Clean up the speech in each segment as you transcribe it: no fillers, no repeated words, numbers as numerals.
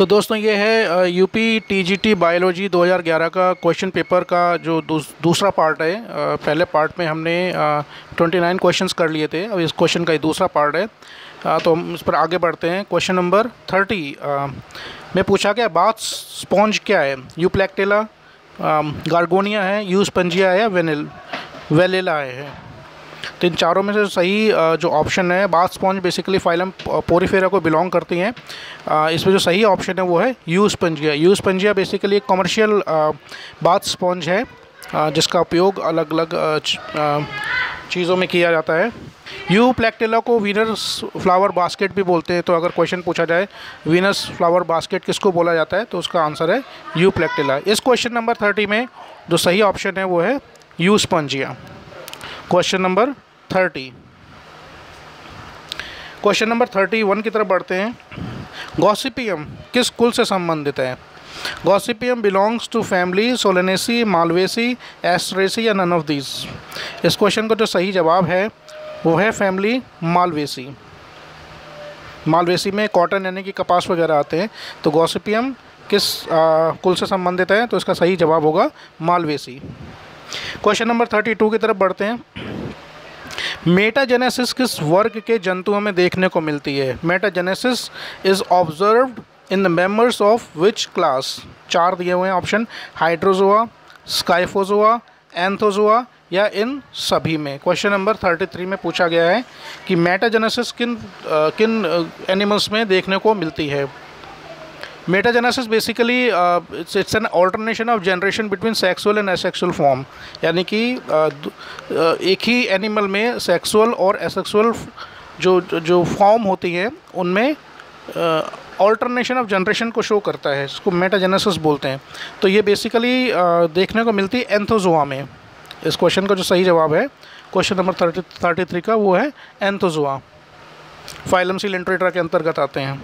तो दोस्तों ये है यूपी टीजीटी बायोलॉजी 2011 का क्वेश्चन पेपर का जो दूसरा पार्ट है। पहले पार्ट में हमने 29 क्वेश्चंस कर लिए थे, अब इस क्वेश्चन का ही दूसरा पार्ट है। तो हम इस पर आगे बढ़ते हैं। क्वेश्चन नंबर 30 में पूछा गया बाथ स्पॉन्ज क्या है? यूप्लेक्टेला, गार्गोनिया है, यूस्पंजिया है या वेलेला है। तो इन चारों में से सही जो ऑप्शन है, bath sponge basically phylum Porifera को बिलोंग करती हैं। इसमें जो सही ऑप्शन है वो है यूस्पंजिया। यूस्पंजिया बेसिकली एक कमर्शियल बाथ स्पॉन्ज है जिसका उपयोग अलग अलग चीज़ों में किया जाता है। यूप्लेक्टेला को वीनस फ्लावर बास्केट भी बोलते हैं। तो अगर क्वेश्चन पूछा जाए वीनस फ्लावर बास्केट किसको बोला जाता है, तो उसका आंसर है यूप्लेक्टेला। इस क्वेश्चन नंबर 30 में जो सही ऑप्शन है वो है Euspongia. Question number 30। Question number 31 की तरफ बढ़ते हैं। गॉसिपियम किस कुल से संबंधित है? Gossypium belongs to family Solanaceae, Malvaceae, Asteraceae या नन ऑफ दीज। इस क्वेश्चन का जो सही जवाब है वो है फैमिली मालवेसी। मालवेसी में कॉटन यानी कि कपास वगैरह आते हैं। तो गॉसिपियम किस कुल से संबंधित है? तो इसका सही जवाब होगा मालवेसी। क्वेश्चन नंबर 32 की तरफ बढ़ते हैं। मेटाजेनेसिस किस वर्ग के जंतुओं में देखने को मिलती है? Metagenesis is observed in the members of which class. चार दिए हुए हैं ऑप्शन, हाइड्रोजोआ, स्काइफोजोआ, एंथोजोआ या इन सभी में। क्वेश्चन नंबर 33 में पूछा गया है कि मेटाजेनेसिस किन एनिमल्स में देखने को मिलती है। Metagenesis basically it's an alternation of generation between sexual and asexual form, यानी कि एक ही एनिमल में सेक्सुअल और एसेक्सुअल जो फॉर्म होती हैं उनमें ऑल्टरनेशन ऑफ जनरेशन को शो करता है, इसको मेटाजेनेसिस बोलते हैं। तो ये बेसिकली देखने को मिलती है एंथोजोआ में। इस क्वेश्चन का जो सही जवाब है क्वेश्चन नंबर 33 का वो है एंथोजोआ। फाइलम सिलेंट्रेटा के अंतर्गत आते हैं।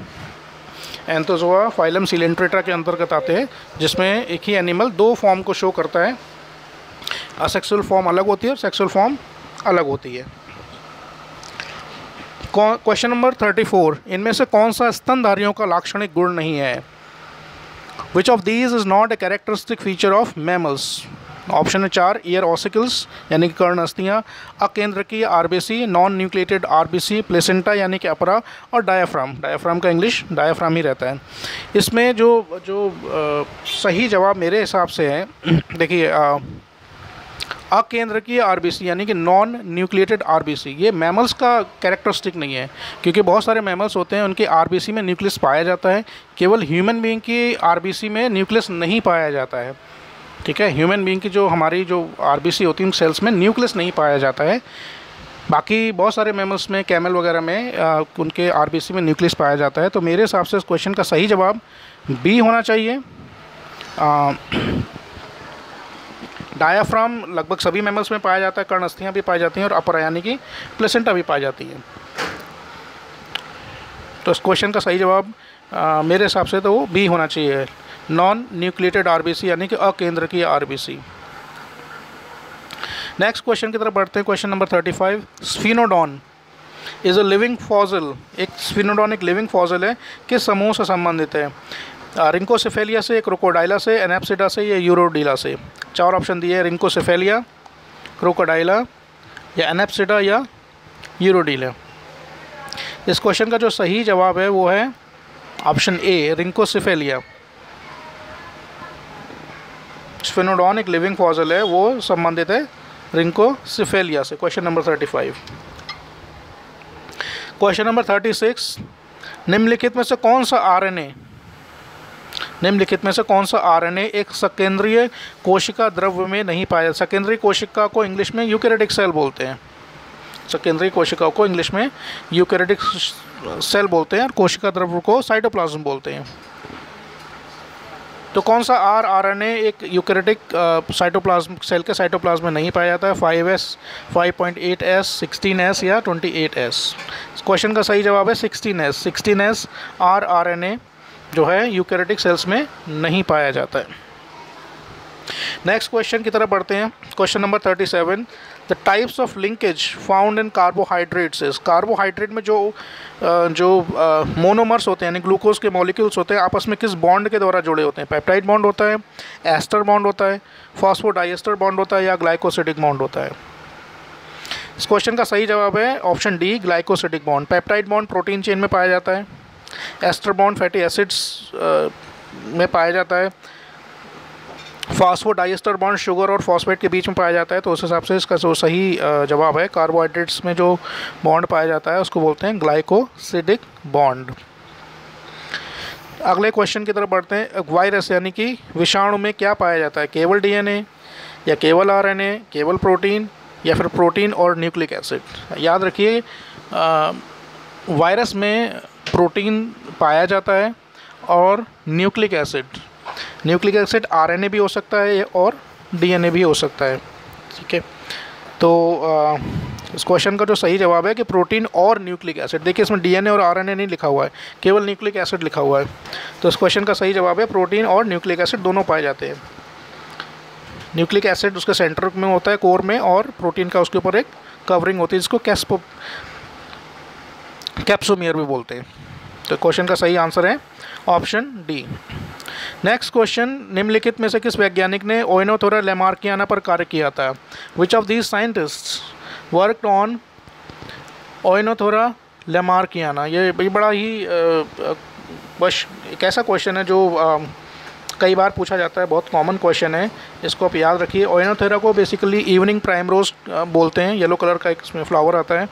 एंथोजोआ फाइलम सिलेंट्रेटा के अंतर्गत आते हैं, जिसमें एक ही एनिमल दो फॉर्म को शो करता है। असेक्सुअल फॉर्म अलग होती है और सेक्सुअल फॉर्म अलग होती है। क्वेश्चन नंबर 34, इनमें से कौन सा स्तनधारियों का लाक्षणिक गुण नहीं है? Which of these is not a characteristic feature of mammals. Option है 4, ईयर ऑसिकल्स यानी कि कर्ण अस्थियाँ, अकेंद्रकीय RBC, non nucleated RBC, placenta यानी कि अपरा, और डायाफ्राम। डायाफ्राम का इंग्लिश डायाफ्राम ही रहता है। इसमें जो सही जवाब मेरे हिसाब से है, देखिए अकेंद्रकीय आरबीसी यानी कि नॉन न्यूक्लिएटेड आरबीसी, ये मैमल्स का कैरेक्टरिस्टिक नहीं है, क्योंकि बहुत सारे मैमल्स होते हैं उनके आरबीसी में न्यूक्लियस पाया जाता है। केवल ह्यूमन बीइंग की आरबीसी में न्यूक्लियस नहीं पाया जाता है। ठीक है, ह्यूमन बीइंग की हमारी जो आरबीसी होती है उन सेल्स में न्यूक्लियस नहीं पाया जाता है। बाकी बहुत सारे मैमल्स में, कैमल वगैरह में उनके आरबीसी में न्यूक्लियस पाया जाता है। तो मेरे हिसाब से इस क्वेश्चन का सही जवाब बी होना चाहिए। डायाफ्राम लगभग सभी मैमल्स में पाया जाता है, कर्ण अस्थियाँ भी पाई जाती हैं और अपरा यानी कि प्लेसेंटा भी पाई जाती है। तो इस क्वेश्चन का सही जवाब मेरे हिसाब से तो वो बी होना चाहिए, नॉन न्यूक्लिएटेड आरबीसी यानी कि अकेंद्रकीय आरबीसी। नेक्स्ट क्वेश्चन की तरफ बढ़ते हैं। Question number 35, Sphenodon is a living fossil. एक स्फिनोडॉन एक लिविंग फॉसिल है, किस समूह से संबंधित है? रिंकोसेफेलिया से, क्रोकोडाइला से, एनेप्सिडा से या यूरोडीला से। चार ऑप्शन दिए हैं, रिंकोसेफेलिया, क्रोकोडाइला या एनेप्सिडा या यूरोडीला। इस क्वेश्चन का जो सही जवाब है वो है ऑप्शन ए, रिंकोसेफेलिया। स्फिनोडॉन एक लिविंग फॉसिल है, वो संबंधित है रिंकोसेफेलिया से। Question number 35। क्वेश्चन नंबर 36, निम्नलिखित में से कौन सा आरएनए एक सकेंद्रीय कोशिका द्रव्य में नहीं पाया? सकेंद्रीय कोशिका को इंग्लिश में यूकैरियोटिक सेल बोलते हैं। सकेंद्रीय कोशिका को इंग्लिश में यूकैरियोटिक सेल बोलते हैं और कोशिका द्रव्य को साइटोप्लाज्म बोलते हैं। तो कौन सा आरएनए एक यूकैरियोटिक साइटोप्लाज्म सेल के साइटोप्लाज्म में नहीं पाया जाता है? 5S, 5.8S, 16S या 28S। क्वेश्चन का सही जवाब है 16S। 16S आरएनए जो है यूकैरियोटिक सेल्स में नहीं पाया जाता है। नेक्स्ट क्वेश्चन की तरफ बढ़ते हैं। Question number 37, the types of linkage found in carbohydrates is, carbohydrate में जो मोनोमर्स होते हैं यानी ग्लूकोज के मॉलिक्यूल्स होते हैं आपस में किस बॉन्ड के द्वारा जुड़े होते हैं? पेप्टाइड बॉन्ड होता है, एस्टर बॉन्ड होता है, फॉस्फोडाइएस्टर बॉन्ड होता है या ग्लाइकोसिडिक बॉन्ड होता है? इस क्वेश्चन का सही जवाब है option D, glycosidic bond. Peptide bond protein chain में पाया जाता है, एस्टर बॉन्ड फैटी एसिड्स में पाया जाता है, फॉस्फोडाइएस्टर बॉन्ड शुगर और फॉस्फेट के बीच में पाया जाता है। तो उस हिसाब से इसका जो सही जवाब है कार्बोहाइड्रेट्स में जो बॉन्ड पाया जाता है उसको बोलते हैं ग्लाइकोसिडिक बॉन्ड। अगले क्वेश्चन की तरफ बढ़ते हैं। वायरस यानी कि विषाणु में क्या पाया जाता है? केवल डीएनए या केवल आरएनए, केवल प्रोटीन या फिर प्रोटीन और न्यूक्लिक एसिड? याद रखिए वायरस में प्रोटीन पाया जाता है और न्यूक्लिक एसिड आरएनए भी हो सकता है और डीएनए भी हो सकता है। ठीक है, तो इस क्वेश्चन का जो सही जवाब है कि प्रोटीन और न्यूक्लिक एसिड। देखिए इसमें डीएनए और आरएनए नहीं लिखा हुआ है, केवल न्यूक्लिक एसिड लिखा हुआ है। तो इस क्वेश्चन का सही जवाब है प्रोटीन और न्यूक्लिक एसिड दोनों पाए जाते हैं। न्यूक्लिक एसिड उसके सेंटर में होता है कोर में, और प्रोटीन का उसके ऊपर एक कवरिंग होती है जिसको कैप्सोमियर भी बोलते हैं। तो क्वेश्चन का सही आंसर है ऑप्शन डी। नेक्स्ट क्वेश्चन, निम्नलिखित में से किस वैज्ञानिक ने ओइनोथोरा लैमार्कियाना पर कार्य किया था? Which of these scientists worked on Oenothera lamarckiana? ये बड़ा ही बस एक ऐसा क्वेश्चन है जो कई बार पूछा जाता है, बहुत कॉमन क्वेश्चन है, इसको आप याद रखिए। ओइनोथोरा को बेसिकली इवनिंग प्राइमरोज बोलते हैं, येलो कलर का एक इसमें फ्लावर आता है।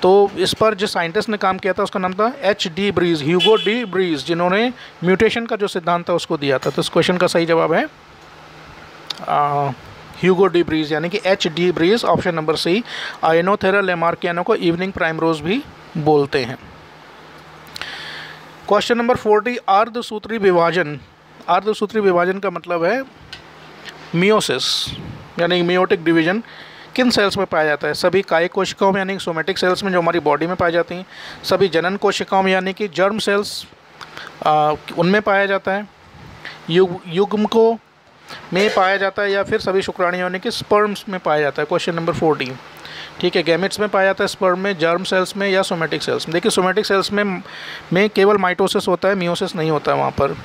तो इस पर जिस साइंटिस्ट ने काम किया था उसका नाम था H.D. Vries, Hugo de Vries, जिन्होंने म्यूटेशन का जो सिद्धांत था उसको दिया था। तो इस क्वेश्चन का सही जवाब है ह्यूगो डी ब्रीज यानी कि H.D. Vries, option number C. Oenothera lamarckiana को इवनिंग प्राइमरोज भी बोलते हैं। क्वेश्चन नंबर 40, अर्धसूत्री विभाजन। अर्धसूत्री विभाजन का मतलब है मियोसिस यानी मियोटिक डिवीजन किन सेल्स में पाया जाता है? सभी कायिक कोशिकाओं में यानी कि सोमेटिक सेल्स में जो हमारी बॉडी में पाई जाती हैं, सभी जनन कोशिकाओं में यानी कि जर्म सेल्स उनमें पाया जाता है, युग्मकों में पाया जाता है, या फिर सभी शुक्राणु यानी कि स्पर्म्स में पाया जाता है? Question number 40। ठीक है, गैमेट्स में पाया जाता है, स्पर्म में, जर्म सेल्स में या सोमेटिक सेल्स में? देखिए सोमेटिक सेल्स में केवल माइटोसिस होता है, मियोसिस नहीं होता है वहाँ पर।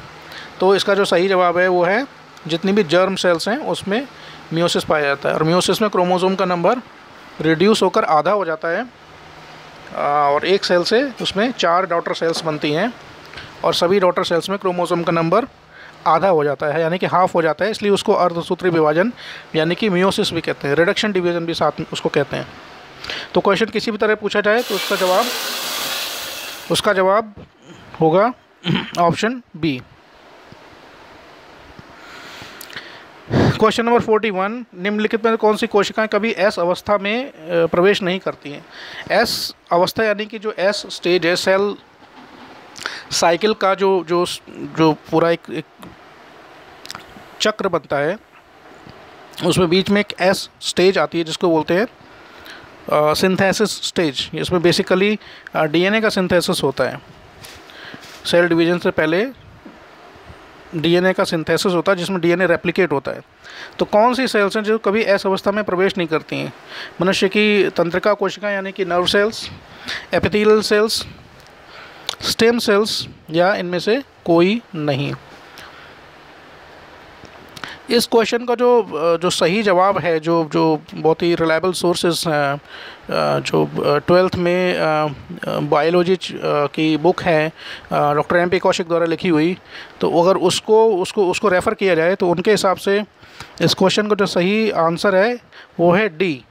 तो इसका जो सही जवाब है वो है जितनी भी जर्म सेल्स हैं उसमें मियोसिस पाया जाता है। और मियोसिस में क्रोमोसोम का नंबर रिड्यूस होकर आधा हो जाता है, और एक सेल से उसमें 4 डॉटर सेल्स बनती हैं, और सभी डॉटर सेल्स में क्रोमोसोम का नंबर आधा हो जाता है यानी कि हाफ हो जाता है, इसलिए उसको अर्धसूत्री विभाजन यानी कि मियोसिस भी कहते हैं, रिडक्शन डिवीजन भी साथ में उसको कहते हैं। तो क्वेश्चन किसी भी तरह पूछा जाए तो उसका जवाब होगा ऑप्शन बी। क्वेश्चन नंबर 41, निम्नलिखित में कौन सी कोशिकाएं कभी एस अवस्था में प्रवेश नहीं करती हैं? एस अवस्था यानी कि जो एस स्टेज है सेल साइकिल का जो पूरा एक चक्र बनता है, उसमें बीच में एक एस स्टेज आती है जिसको बोलते हैं सिंथेसिस स्टेज। इसमें बेसिकली डीएनए का सिंथेसिस होता है। सेल डिवीजन से पहले डीएनए का सिंथेसिस होता है जिसमें डीएनए रेप्लिकेट होता है। तो कौन सी सेल्स हैं जो कभी एस अवस्था में प्रवेश नहीं करती हैं? मनुष्य की तंत्रिका कोशिकाएं यानी कि nerve cells, epithelial cells, stem cells, या इनमें से कोई नहीं? इस क्वेश्चन का जो सही जवाब है, जो बहुत ही रिलायबल सोर्सेज हैं, जो 12th में बायोलॉजी की बुक है डॉक्टर एम पी कौशिक द्वारा लिखी हुई, तो अगर उसको रेफ़र किया जाए तो उनके हिसाब से इस क्वेश्चन का जो सही आंसर है वो है डी।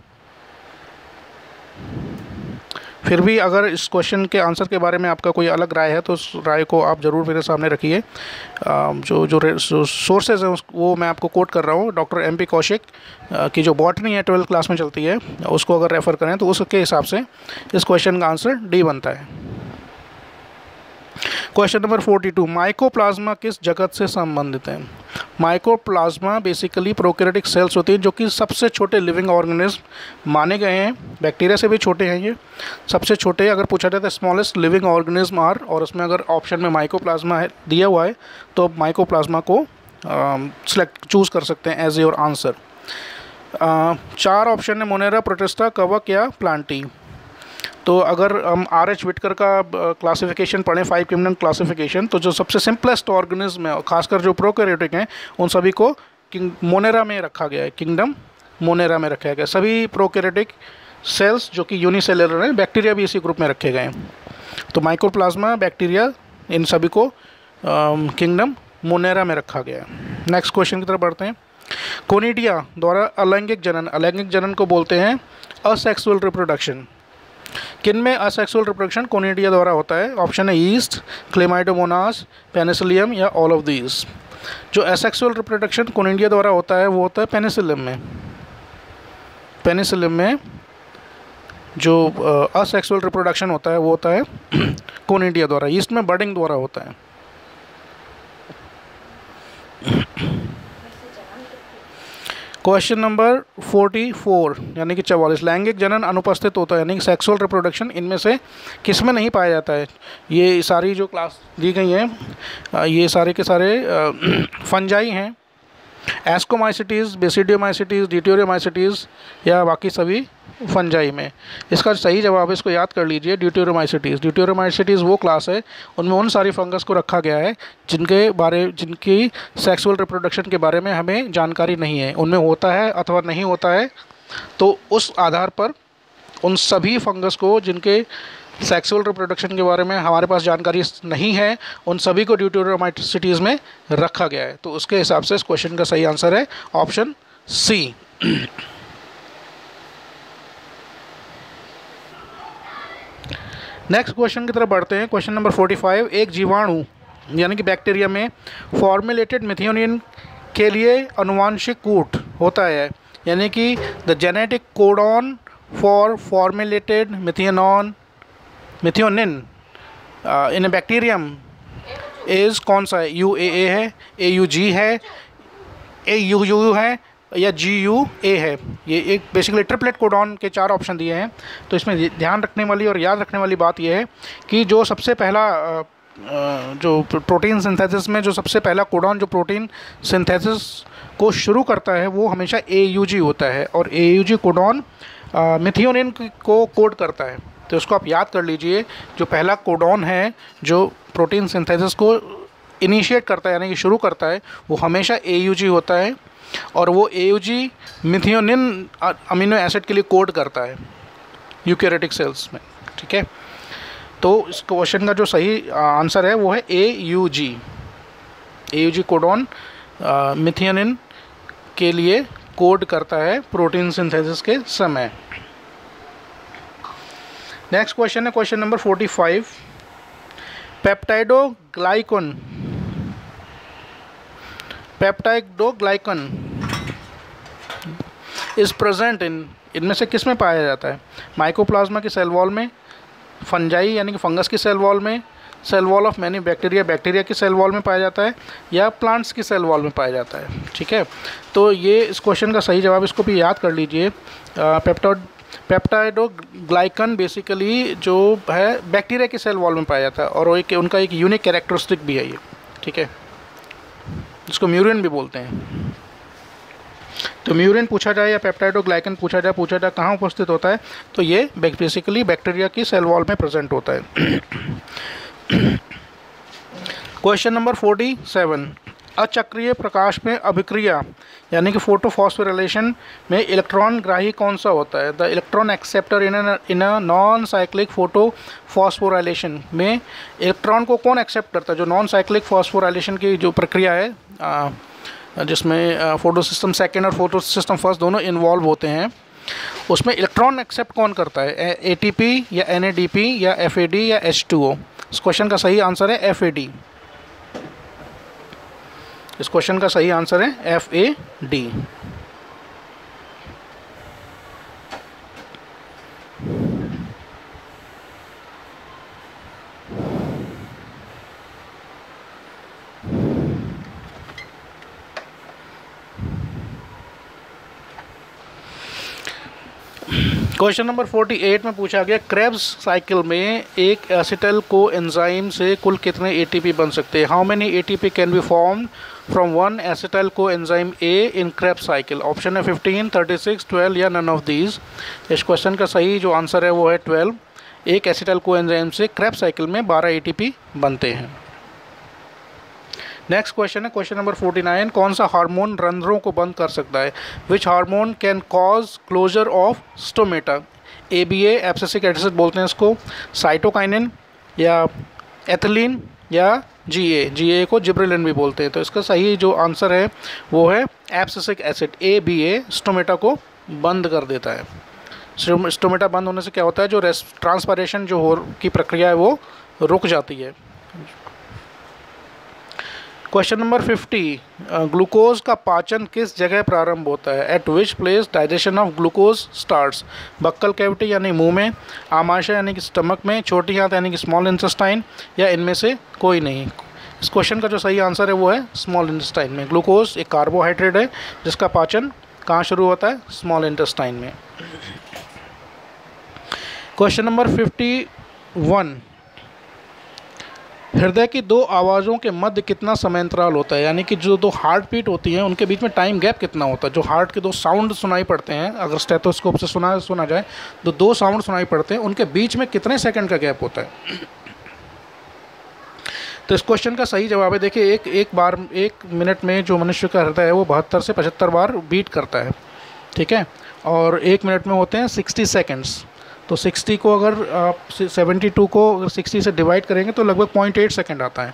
फिर भी अगर इस क्वेश्चन के आंसर के बारे में आपका कोई अलग राय है तो उस राय को आप ज़रूर मेरे सामने रखिए। जो सोर्सेज हैं वो मैं आपको कोट कर रहा हूँ। डॉक्टर एम पी कौशिक की जो बॉटनी है 12th क्लास में चलती है, उसको अगर रेफ़र करें तो उसके हिसाब से इस क्वेश्चन का आंसर डी बनता है। क्वेश्चन नंबर 42, माइकोप्लाज्मा किस जगत से संबंधित है? माइकोप्लाज्मा बेसिकली प्रोकैरियोटिक सेल्स होती हैं जो कि सबसे छोटे लिविंग ऑर्गेनिज्म माने गए हैं। बैक्टीरिया से भी छोटे हैं ये, सबसे छोटे अगर पूछा जाए तो स्मॉलेस्ट लिविंग ऑर्गेनिज्म आर, और उसमें अगर ऑप्शन में माइकोप्लाज्मा है दिया हुआ है तो माइकोप्लाज्मा को चूज़ कर सकते हैं एज योर आंसर। चार ऑप्शन है, मोनेरा, प्रोटिस्टा, कवक या प्लांटी। तो अगर हम RH विटकर का क्लासिफिकेशन पढ़ें, 5 किंगडम क्लासिफिकेशन, तो जो सबसे सिंपलेस्ट ऑर्गेनिज्म है, खासकर जो प्रोकैरियोटिक हैं, उन सभी को मोनेरा में रखा गया है, किंगडम मोनेरा में रखा गया है। सभी प्रोकैरियोटिक सेल्स जो कि यूनिसेलुलर हैं, बैक्टीरिया भी इसी ग्रुप में रखे गए हैं। तो माइकोप्लाज्मा, बैक्टीरिया, इन सभी को किंगडम मोनेरा में रखा गया है। नेक्स्ट क्वेश्चन की तरफ बढ़ते हैं। कोनिडिया द्वारा अलैंगिक जनन, अलैंगिक जनन को बोलते हैं असेक्सुअल रिप्रोडक्शन। किन में असेक्सुअल रिप्रोडक्शन कोनिडिया द्वारा होता है? ऑप्शन है ईस्ट, क्लेमाइडोमोनास, पेनिसिलियम या ऑल ऑफ दीज। जो असेक्सुअल रिप्रोडक्शन कोनिडिया द्वारा होता है वो होता है पेनिसिलियम में। पेनिसिलियम में जो असेक्सुअल रिप्रोडक्शन होता है वो होता है कोनिडिया द्वारा। ईस्ट में बर्डिंग द्वारा होता है। क्वेश्चन नंबर 44 यानी कि 44, लैंगिक जनन अनुपस्थित होता है यानी कि सेक्सुअल रिप्रोडक्शन इनमें से किस में नहीं पाया जाता है? ये सारी जो क्लास दी गई हैं ये सारे के सारे फंजाई हैं, एस्कोमाइसिटीज़, बेसिडियोमाइसिटीज़, ड्यूटेरियोमाइसिटीज़ या बाकी सभी फंजाई में। इसका सही जवाब इसको याद कर लीजिए, ड्यूटेरियोमाइसिटीज़। ड्यूटेरियोमाइसिटीज़ वो क्लास है, उनमें उन सारी फंगस को रखा गया है जिनकी सेक्सुअल रिप्रोडक्शन के बारे में हमें जानकारी नहीं है, उनमें होता है अथवा नहीं होता है। तो उस आधार पर उन सभी फंगस को जिनके सेक्सुअल रिप्रोडक्शन के बारे में हमारे पास जानकारी नहीं है, उन सभी को ड्यूटेरियोमाइसिटीज़ में रखा गया है। तो उसके हिसाब से इस क्वेश्चन का सही आंसर है ऑप्शन सी। नेक्स्ट क्वेश्चन की तरफ बढ़ते हैं। क्वेश्चन नंबर 45, एक जीवाणु यानी कि बैक्टीरिया में फॉर्मुलेटेड मिथियोनिन के लिए अनुवांशिक कूट होता है, यानी कि the genetic codon for formulated methionine in bacterium is कौन सा है? UAA है, AUG है, AUU है या GUA है। ये एक बेसिकली ट्रिपलेट कोडॉन के 4 ऑप्शन दिए हैं। तो इसमें ध्यान रखने वाली और याद रखने वाली बात यह है कि जो सबसे पहला जो प्रोटीन सिंथेसिस में जो सबसे पहला कोडॉन जो प्रोटीन सिंथेसिस को शुरू करता है वो हमेशा AUG होता है, और AUG कोडॉन मिथियोनिन को कोड करता है। तो उसको आप याद कर लीजिए, जो पहला कोडॉन है जो प्रोटीन सिंथेसिस को इनिशिएट करता है यानी कि शुरू करता है, वो हमेशा AUG होता है, और वो AUG मिथियोनिन अमीनो एसिड के लिए कोड करता है यूकैरियोटिक सेल्स में। ठीक है, तो इस क्वेश्चन का जो सही आंसर है वो है AUG। AUG कोडॉन मिथियोनिन के लिए कोड करता है प्रोटीन सिंथेसिस के समय। नेक्स्ट क्वेश्चन है question number 45, peptidoglycan is present इनमें से किस में पाया जाता है? माइकोप्लाज्मा की सेल वॉल में, फंजाई यानी कि फंगस की सेल वॉल में, cell wall of many bacteria की सेल वॉल में पाया जाता है, या प्लांट्स की सेल वॉल में पाया जाता है। ठीक है, तो ये इस क्वेश्चन का सही जवाब, इसको भी याद कर लीजिए। पेप्टाइडोग्लाइकन बेसिकली जो है बैक्टीरिया की सेल वॉल में पाया जाता है, और वो उनका एक यूनिक कैरेक्टरिस्टिक भी है ये। ठीक है, जिसको म्यूरिन भी बोलते हैं। तो म्यूरिन पूछा जाए या पेप्टाइडोग्लाइकन पूछा जाए कहाँ उपस्थित होता है, तो ये बेसिकली बैक्टीरिया की सेल वॉल में प्रेजेंट होता है। क्वेश्चन नंबर 47, अचक्रीय प्रकाश में अभिक्रिया यानी कि फोटोफॉस्फोराइलेशन में इलेक्ट्रॉन ग्राही कौन सा होता है? The electron acceptor in a non cyclic photophosphorylation में इलेक्ट्रॉन को कौन एक्सेप्ट करता है? जो नॉन साइक्लिक फॉस्फोराइलेशन की जो प्रक्रिया है जिसमें फोटो सिस्टम सेकेंड और फोटो सिस्टम फर्स्ट दोनों इन्वॉल्व होते हैं, उसमें इलेक्ट्रॉन एक्सेप्ट कौन करता है? ATP या NADP या FAD या H2O? इस क्वेश्चन का सही आंसर है FAD। इस क्वेश्चन का सही आंसर है FAD। क्वेश्चन नंबर 48 में पूछा गया क्रेब्स साइकिल में एक एसिटाइल को एंजाइम से कुल कितने एटीपी बन सकते हैं। How many ATP can be formed from one acetyl co enzyme A in Krebs cycle. Option है 15, 36, 12 या नन ऑफ दीज। इस क्वेश्चन का सही जो आंसर है वो है 12। एक एसिटाइल को एंजाइम से क्रेब्स साइकिल में 12 एटीपी बनते हैं। नेक्स्ट क्वेश्चन है क्वेश्चन नंबर 49, कौन सा हार्मोन रंध्रों को बंद कर सकता है। Which hormone can cause closure of stomata. ABA abscisic acid बोलते हैं इसको, साइटोकाइनिन या एथिलीन या GA को जिब्रेलिन भी बोलते हैं। तो इसका सही जो आंसर है वो है एब्सिसिक एसिड ABA स्टोमेटा को बंद कर देता है। स्टोमेटा बंद होने से क्या होता है, जो ट्रांसपायरेशन जो हो की प्रक्रिया है वो रुक जाती है। क्वेश्चन नंबर 50, ग्लूकोज का पाचन किस जगह प्रारंभ होता है। Eight which place digestion of glucose starts. Buccal cavity यानी मुंह में, आमाशय यानी कि स्टमक में, छोटी आंत यानी कि स्मॉल इंटेस्टाइन या इनमें से कोई नहीं। इस क्वेश्चन का जो सही आंसर है वो है स्मॉल इंटेस्टाइन में। ग्लूकोज एक कार्बोहाइड्रेट है जिसका पाचन कहाँ शुरू होता है, स्मॉल इंटेस्टाइन में। क्वेश्चन नंबर 51, हृदय की दो आवाज़ों के मध्य कितना समयांतराल होता है। यानी कि जो दो हार्ट बीट होती हैं उनके बीच में टाइम गैप कितना होता है। जो हार्ट के दो साउंड सुनाई पड़ते हैं, अगर स्टेथोस्कोप से सुना जाए तो दो साउंड सुनाई पड़ते हैं, उनके बीच में कितने सेकंड का गैप होता है। तो इस क्वेश्चन का सही जवाब है, देखिए एक मिनट में जो मनुष्य का हृदय है वो 72 से 75 बार बीट करता है, ठीक है। और एक मिनट में होते हैं 60 सेकेंड्स। तो 60 को अगर आप 72 को अगर 60 से डिवाइड करेंगे तो लगभग 0.8 सेकेंड आता है।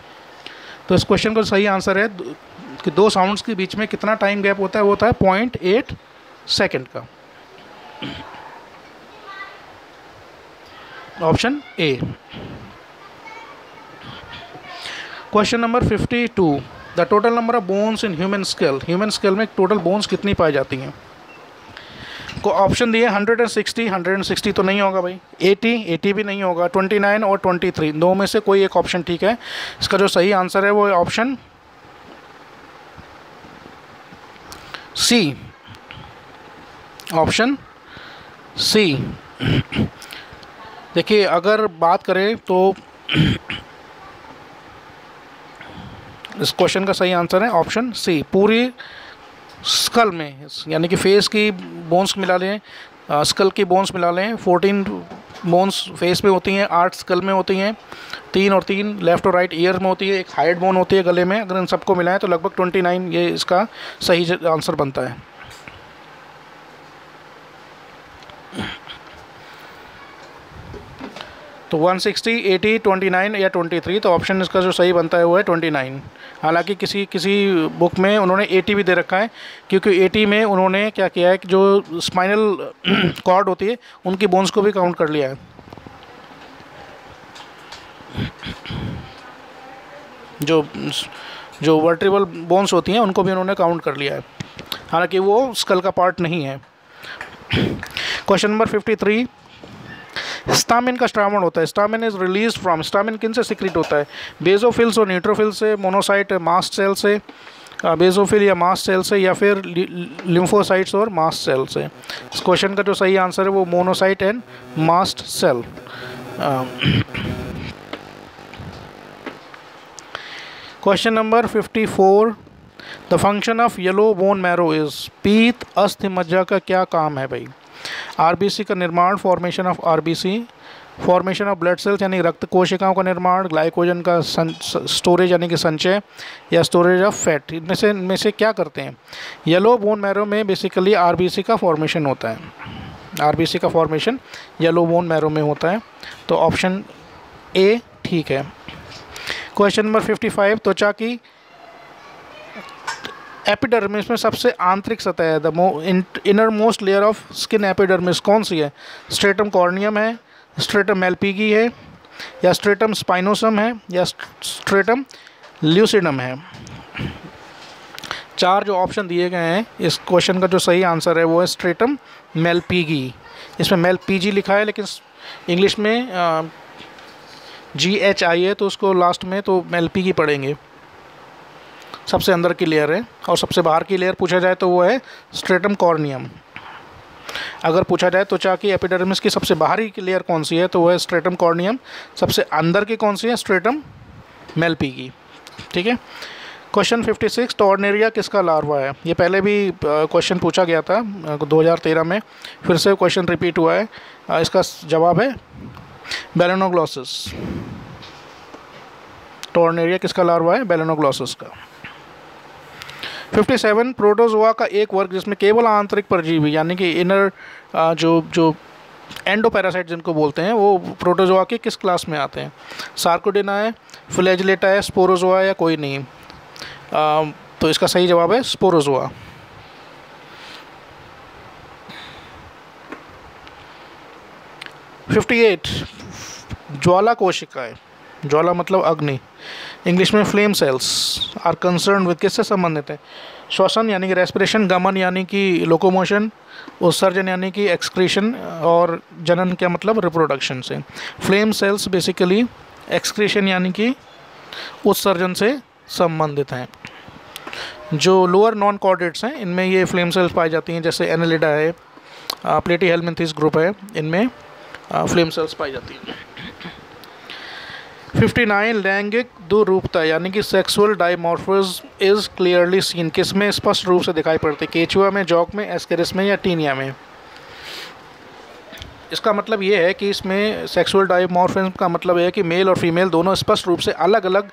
तो इस क्वेश्चन का सही आंसर है कि दो साउंड्स के बीच में कितना टाइम गैप होता है, वो होता है 0.8 सेकेंड का। Option A. Question number 52, the total number of bones in human scale. Human scale में टोटल बोन्स कितनी पाई जाती हैं। को ऑप्शन दिए 160 तो नहीं होगा भाई, 80 भी नहीं होगा, 29 और 23, दो में से कोई एक ऑप्शन ठीक है। इसका जो सही आंसर है वो है ऑप्शन सी। Option C. देखिए अगर बात करें तो इस क्वेश्चन का सही आंसर है ऑप्शन सी। पूरी स्कल में यानी कि फेस की बोन्स मिला लें, स्कल की बोन्स मिला लें, 14 बोन्स फेस में होती हैं, 8 स्कल में होती हैं, 3 और 3 लेफ़्ट और राइट ईयर में होती है, एक हाइड बोन होती है गले में। अगर इन सबको मिलाएं तो लगभग 29 ये इसका सही आंसर बनता है। तो 160, 80, 29 या 23, तो ऑप्शन इसका जो सही बनता है वो है 29। हालांकि किसी बुक में उन्होंने 80 भी दे रखा है, क्योंकि 80 में उन्होंने क्या किया है कि जो स्पाइनल कॉर्ड होती है उनकी बोन्स को भी काउंट कर लिया है। जो वर्टिब्रल बोन्स होती हैं उनको भी उन्होंने काउंट कर लिया है, हालांकि वो स्कल का पार्ट नहीं है। क्वेश्चन नंबर 53, स्टामिन का स्त्रावण होता है। Stamen is release from. Stamen किन से सिक्रीट होता है। बेसोफिल्स और न्यूट्रोफिल से, मोनोसाइट मास्ट सेल से, बेसोफिल या मास्ट सेल से, या फिर लिम्फोसाइट्स और मास्ट सेल से। इस क्वेश्चन का जो सही आंसर है वो monocyte and mast cell. Question number 54, the function of yellow bone marrow is. पीत अस्थि मज्जा का क्या काम है भाई। आरबीसी का निर्माण, formation of RBC, formation of blood cells यानी रक्त कोशिकाओं का निर्माण, ग्लाइकोजन का स्टोरेज यानी कि संचय, या स्टोरेज ऑफ फैट। इनमें से क्या करते हैं। येलो बोन मैरो में बेसिकली आरबीसी का फॉर्मेशन होता है। आरबीसी का फॉर्मेशन येलो बोन मैरो में होता है, तो ऑप्शन ए ठीक है। क्वेश्चन नंबर 55, त्वचा की एपिडर्मिस में सबसे आंतरिक सतह है, the inner most layer of skin epidermis कौन सी है। स्ट्रेटम कॉर्नियम है, स्ट्रेटम मेलपिगी है, या स्ट्रेटम स्पाइनोसम है, या स्ट्रेटम ल्यूसिडम है। चार जो ऑप्शन दिए गए हैं, इस क्वेश्चन का जो सही आंसर है वो है स्ट्रेटम मेलपिगी। इसमें मेलपीजी लिखा है लेकिन इंग्लिश में GHI है, तो उसको लास्ट में तो मेलपिगी पढ़ेंगे। सबसे अंदर की लेयर है, और सबसे बाहर की लेयर पूछा जाए तो वो है स्ट्रेटम कॉर्नियम। अगर पूछा जाए त्वचा की एपिडर्मिस की सबसे बाहरी लेयर कौन सी है, तो वह है स्ट्रेटम कॉर्नियम। सबसे अंदर की कौन सी है, स्ट्रेटम मेलपी की। ठीक है। क्वेश्चन 56, टॉर्नेरिया किसका लार्वा है? ये पहले भी क्वेश्चन पूछा गया था 2013 में, फिर से क्वेश्चन रिपीट हुआ है। इसका जवाब है बेलेनोग्लोसिस। टॉर्नेरिया किसका लार्वा है? बेलेनोग्लोसिस का। 57, प्रोटोजोआ का एक वर्ग जिसमें केवल आंतरिक परजीवी यानी कि इनर जो एंडोपैरासाइट जिनको बोलते हैं, वो प्रोटोजोआ के किस क्लास में आते हैं? सार्कोडेना है, फ्लैजिलेटा है, स्पोरोजोआ या कोई नहीं? तो इसका सही जवाब है स्पोरोजोआ। ज्वाला कोशिकाएं, ज्वाला मतलब अग्नि, इंग्लिश में flame cells, are concern with किससे संबंधित है? श्वसन यानी कि रेस्पिरेशन, गमन यानी कि लोकोमोशन, उत्सर्जन यानी कि एक्सक्रीशन, और जनन क्या मतलब रिप्रोडक्शन से। फ्लेम सेल्स बेसिकली एक्सक्रीशन यानी कि उत्सर्जन से संबंधित हैं। जो लोअर नॉन कॉर्डेट्स हैं इनमें ये फ्लेम सेल्स पाई जाती हैं, जैसे एनेलिडा है, प्लेटीहेल्मिन्थेस ग्रुप है, इनमें फ्लेम सेल्स पाई जाती हैं। 59, लैंगिक दुरूपता यानी कि sexual dimorphism is clearly seen किसमें स्पष्ट रूप से दिखाई पड़ती है? केचुआ में, जॉक में, एस्केरिस में या टीनिया में? इसका मतलब ये है कि इसमें सेक्सुअल डायमॉर्फिज्म का मतलब है कि मेल और फीमेल दोनों स्पष्ट रूप से अलग अलग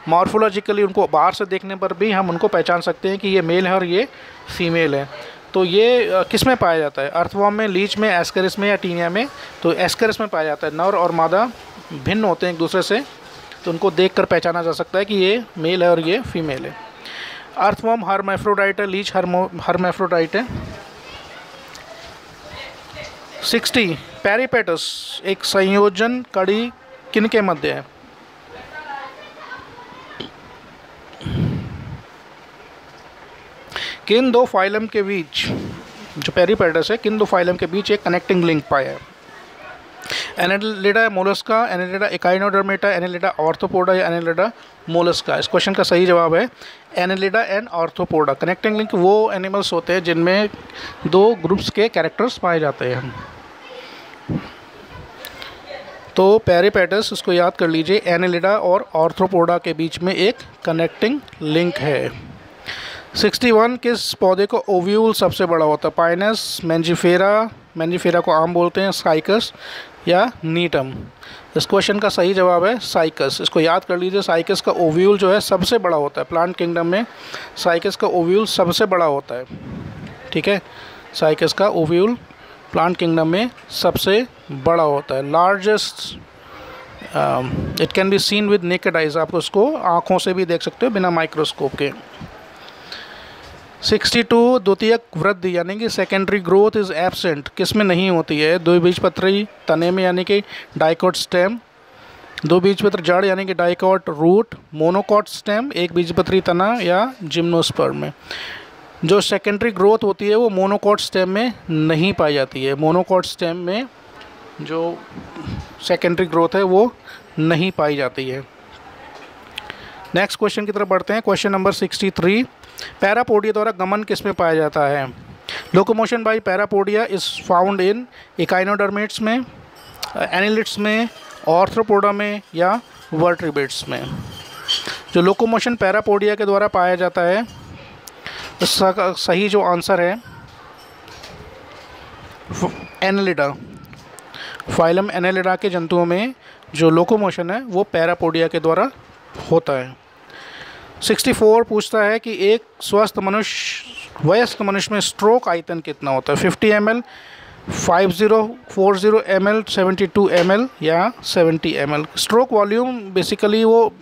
मॉर्फोलॉजिकली, उनको बाहर से देखने पर भी हम उनको पहचान सकते हैं कि ये मेल है और ये फीमेल है। तो ये किस में पाया जाता है? अर्थवॉर्म में, लीच में, एस्केरिस में या टीनिया में? तो एस्केरिस में पाया जाता है। नर और मादा भिन्न होते हैं एक दूसरे से, तो उनको देखकर पहचाना जा सकता है कि ये मेल है और ये फीमेल है। अर्थवॉर्म हर्मैफ्रोडाइट है, लीच हर्मैफ्रोडाइट है। 60, पेरिपेटस एक संयोजन कड़ी किनके मध्य है? किन दो फाइलम के बीच, जो पेरिपेटस है, किन दो फाइलम के बीच एक कनेक्टिंग लिंक पाया है? Annelida Mollusca, Annelida Echinodermata, Annelida arthropoda या एनेलिडा मोलस्का? इस क्वेश्चन का सही जवाब है Annelida and arthropoda. Connecting link वो एनिमल्स होते हैं जिनमें दो ग्रुप्स के कैरेक्टर्स पाए जाते हैं। तो पेरिपेटस, इसको याद कर लीजिए, एनेलिडा और ऑर्थोपोडा के बीच में एक कनेक्टिंग लिंक है। 61, किस पौधे को ओव्यूल सबसे बड़ा होता है? पाइनस, मैंजीफेरा को आम बोलते हैं, साइकस या नीटम? इस क्वेश्चन का सही जवाब है साइकस। इसको याद कर लीजिए, साइकस का ओव्यूल जो है सबसे बड़ा होता है। प्लांट किंगडम में साइकस का ओव्यूल सबसे बड़ा होता है। ठीक है, साइकस का ओव्यूल प्लांट किंगडम में सबसे बड़ा होता है। Largest, it can be seen with naked eyes, आप उसको आँखों से भी देख सकते हो बिना माइक्रोस्कोप के। 62, द्वितीयक वृद्धि यानी कि सेकेंडरी ग्रोथ इज एब्सेंट किस में नहीं होती है? द्विबीजपत्री तने में यानी कि डाइकोट स्टेम, द्विबीजपत्री जड़ यानी कि डाइकोट रूट, मोनोकोट स्टेम एक बीजपत्री तना, या जिम्नोस्पर्म में? जो सेकेंडरी ग्रोथ होती है वो मोनोकोट स्टेम में नहीं पाई जाती है। मोनोकोट स्टेम में जो सेकेंडरी ग्रोथ है वो नहीं पाई जाती है। नेक्स्ट क्वेश्चन की तरफ बढ़ते हैं। क्वेश्चन नंबर 63, पैरापोडिया द्वारा गमन किस में पाया जाता है? Locomotion by parapodia is found in echinoderms में, एनिलिड्स में, ऑर्थ्रोपोडा में या वर्ट्रिब्रेट्स में? जो लोकोमोशन पैरापोडिया के द्वारा पाया जाता है, इसका सही जो आंसर है एनेलिडा। फाइलम एनेलिडा के जंतुओं में जो लोकोमोशन है वो पैरापोडिया के द्वारा होता है। 64 पूछता है कि एक स्वस्थ मनुष्य, वयस्क मनुष्य में स्ट्रोक आयतन कितना होता है? 50 ml, 5040 ml, 72 ml या 70 ml? स्ट्रोक वॉल्यूम बेसिकली वो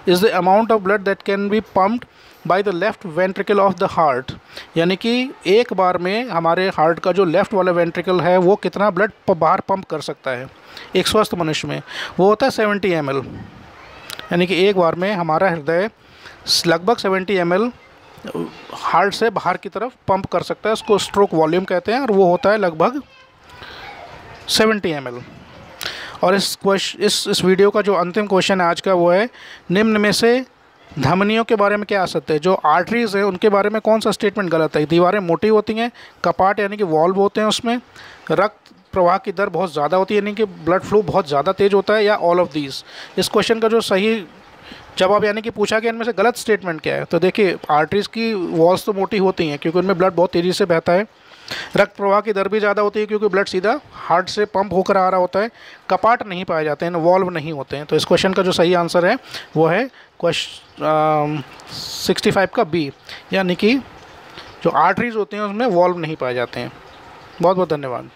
is the amount of blood that can be pumped by the left ventricle of the heart, यानी कि एक बार में हमारे हार्ट का जो लेफ्ट वाला वेंट्रिकल है वो कितना ब्लड बाहर पंप कर सकता है एक स्वस्थ मनुष्य में, वो होता है 70 ml। यानी कि एक बार में हमारा हृदय लगभग 70 ml हार्ट से बाहर की तरफ पंप कर सकता है, उसको स्ट्रोक वॉल्यूम कहते हैं, और वो होता है लगभग 70 ml। और इस वीडियो का जो अंतिम क्वेश्चन है आज का, वो है निम्न में से धमनियों के बारे में क्या आ सकते हैं, जो आर्टरीज है उनके बारे में कौन सा स्टेटमेंट गलत है, दीवारें मोटी होती हैं, कपाट यानी कि वॉल्व होते हैं उसमें, रक्त प्रवाह की दर बहुत ज़्यादा होती है यानी कि ब्लड फ्लो बहुत ज़्यादा तेज होता है, या ऑल ऑफ दीज। इस क्वेश्चन का जो सही जवाब यानी कि पूछा गया इनमें से गलत स्टेटमेंट क्या है, तो देखिए आर्टरीज की वॉल्स तो मोटी होती हैं क्योंकि उनमें ब्लड बहुत तेज़ी से बहता है, रक्त प्रवाह की दर भी ज़्यादा होती है क्योंकि ब्लड सीधा हार्ट से पंप होकर आ रहा होता है, कपाट नहीं पाए जाते हैं, वॉल्व नहीं होते हैं। तो इस क्वेश्चन का जो सही आंसर है वो है क्वेश्चन 65 का बी, यानी कि जो आर्टरीज होती हैं उसमें वॉल्व नहीं पाए जाते हैं। बहुत बहुत धन्यवाद।